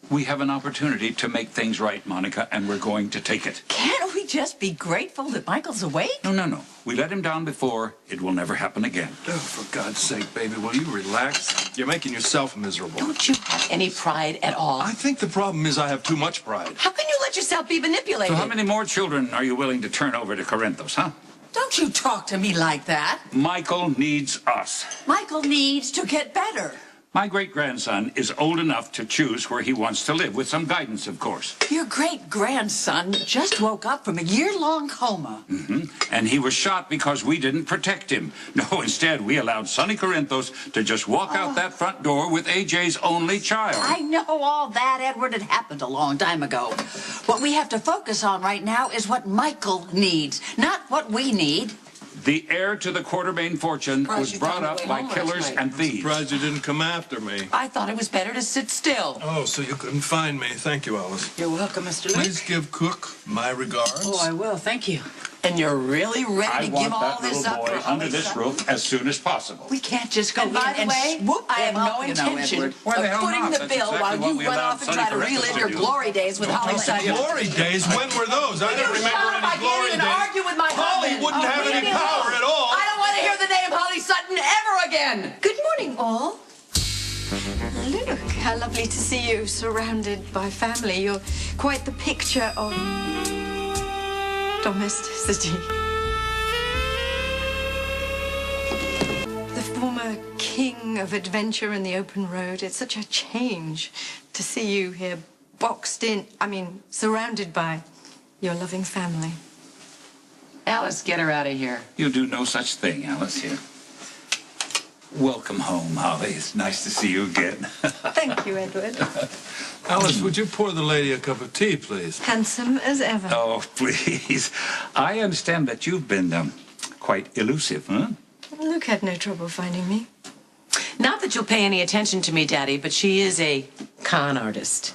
We have an opportunity to make things right, Monica, and we're going to take it. Can't we just be grateful that Michael's awake? No. We let him down before. It will never happen again. Oh, for God's sake, baby, will you relax? You're making yourself miserable. Don't you have any pride at all? I think the problem is I have too much pride. How can you let yourself be manipulated? So how many more children are you willing to turn over to Corinthos, huh? Don't you talk to me like that. Michael needs us. Michael needs to get better. My great-grandson is old enough to choose where he wants to live, with some guidance, of course. Your great-grandson just woke up from a year-long coma. And he was shot because we didn't protect him. No, instead, we allowed Sonny Corinthos to just walk out that front door with AJ's only child. I know all that, Edward. It happened a long time ago. What we have to focus on right now is what Michael needs, not what we need. The heir to the Quartermaine fortune was brought up by killers and thieves. Surprised you didn't come after me. I thought it was better to sit still. Oh, so you couldn't find me. Thank you, Alice. You're welcome, Mr. Luke. Please give Cook my regards. Oh, I will. Thank you. And you're really ready to give all this up for boy under this roof as soon as possible. We can't just go And by the in way, and swoop I have him no up, intention Edward. of Why the hell footing not? the That's bill exactly while what you we run allowed off and Sonny try to Corinthos relive to your do. glory days with Holly Sutton. Glory days? When were those? I don't remember any I glory can't even days. argue with my Holly husband. wouldn't have leave any me power alone. at all. I don't want to hear the name Holly Sutton ever again. Good morning, all. Look, how lovely to see you surrounded by family. You're quite the picture of domesticity. The former king of adventure and the open road. It's such a change to see you here boxed in, surrounded by your loving family. Alice, get her out of here. You do no such thing, Alice, here. Welcome home, Holly. It's nice to see you again. Thank you, Edward. Alice, would you pour the lady a cup of tea, please? Handsome as ever. Oh, please. I understand that you've been quite elusive, huh? Luke had no trouble finding me. Not that you'll pay any attention to me, Daddy, but she is a con artist.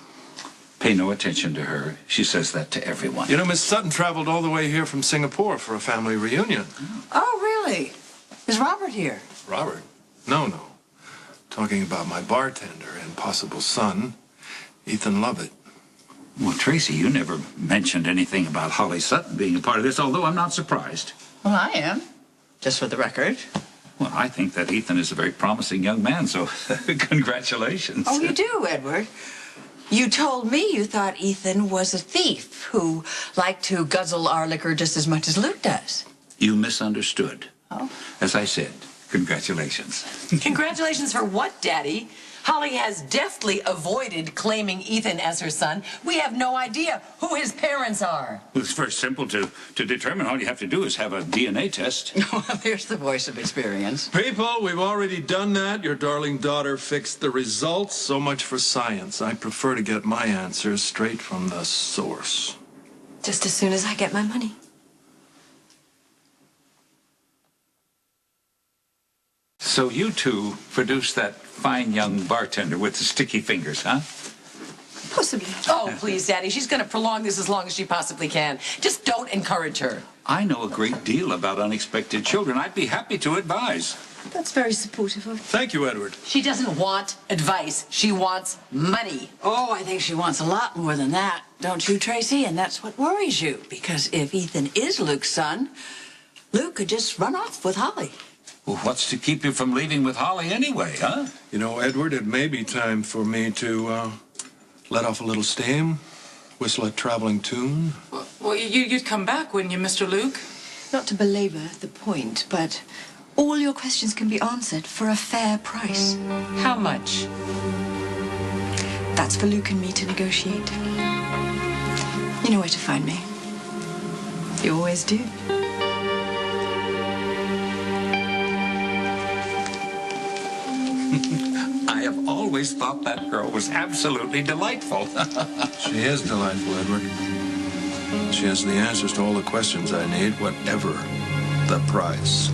Pay no attention to her. She says that to everyone. You know, Miss Sutton traveled all the way here from Singapore for a family reunion. Oh, really? Is Robert here? Robert? No. Talking about my bartender and possible son, Ethan Lovett. Well, Tracy, you never mentioned anything about Holly Sutton being a part of this, although I'm not surprised. Well, I am. Just for the record. Well, I think that Ethan is a very promising young man, so congratulations. Oh, you do, Edward? You told me you thought Ethan was a thief who liked to guzzle our liquor just as much as Luke does. You misunderstood. Oh? As I said, congratulations. Congratulations for what, Daddy? Holly has deftly avoided claiming Ethan as her son. We have no idea who his parents are. Well, it's very simple to determine. All you have to do is have a DNA test. Well, there's the voice of experience. People, we've already done that. Your darling daughter fixed the results. So much for science. I prefer to get my answers straight from the source. Just as soon as I get my money. So you two produced that fine young bartender with the sticky fingers, huh? Possibly. Oh, please, Daddy. She's going to prolong this as long as she possibly can. Just don't encourage her. I know a great deal about unexpected children. I'd be happy to advise. That's very supportive of you. Thank you, Edward. She doesn't want advice. She wants money. Oh, I think she wants a lot more than that, don't you, Tracy? And that's what worries you, because if Ethan is Luke's son, Luke could just run off with Holly. Well, what's to keep you from leaving with Holly anyway, huh? You know, Edward, it may be time for me to let off a little steam, whistle a traveling tune. Well, you'd come back, wouldn't you, Mr. Luke? Not to belabor the point, but all your questions can be answered for a fair price. How much? That's for Luke and me to negotiate. You know where to find me. You always do. I have always thought that girl was absolutely delightful. She is delightful, Edward. She has the answers to all the questions I need, whatever the price.